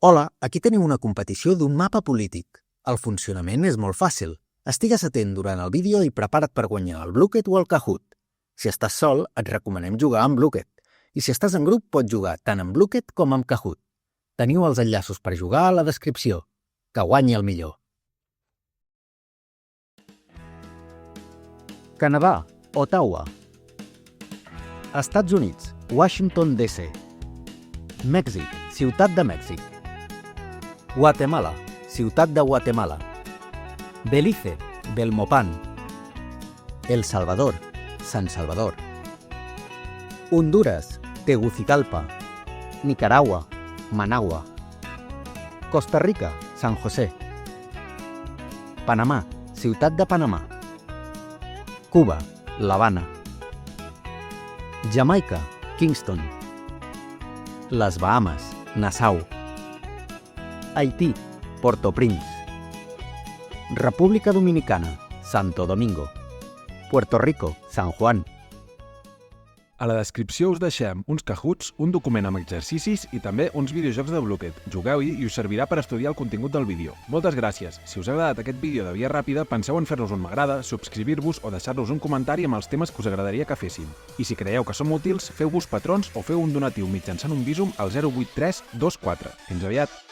Hola, aquí teniu una competició d'un mapa polític. El funcionament és molt fàcil. Estigues atent durant el vídeo i prepara't per guanyar el Blooket o el Kahoot. Si estàs sol, et recomanem jugar amb Blooket. I si estàs en grup, pots jugar tant amb Blooket com amb Kahoot. Teniu els enllaços per jugar a la descripció. Que guanyi el millor. Canadà, Ottawa. Estats Units, Washington, D.C. Mèxic, Ciutat de Mèxic. Guatemala, Ciutat de Guatemala. Belize, Belmopan. El Salvador, San Salvador. Honduras, Tegucigalpa. Nicaragua, Managua. Costa Rica, San José. Panamà, Ciutat de Panamà. Cuba, l'Havana. Jamaica, Kingston. Les Bahames, Nassau. Haití, Port-au-Prince. República Dominicana, Santo Domingo. Puerto Rico, San Juan. A la descripció us deixem uns Kahoots, un document amb exercicis i també uns videojocs de Blooket. Jugueu-hi i us servirà per estudiar el contingut del vídeo. Moltes gràcies! Si us ha agradat aquest vídeo de via ràpida, penseu en fer-nos un m'agrada, subscriure-vos o deixar-nos un comentari amb els temes que us agradaria que féssim. I si creieu que som útils, feu-vos patrons o feu un donatiu mitjançant un Bizum al 08324. Fins aviat!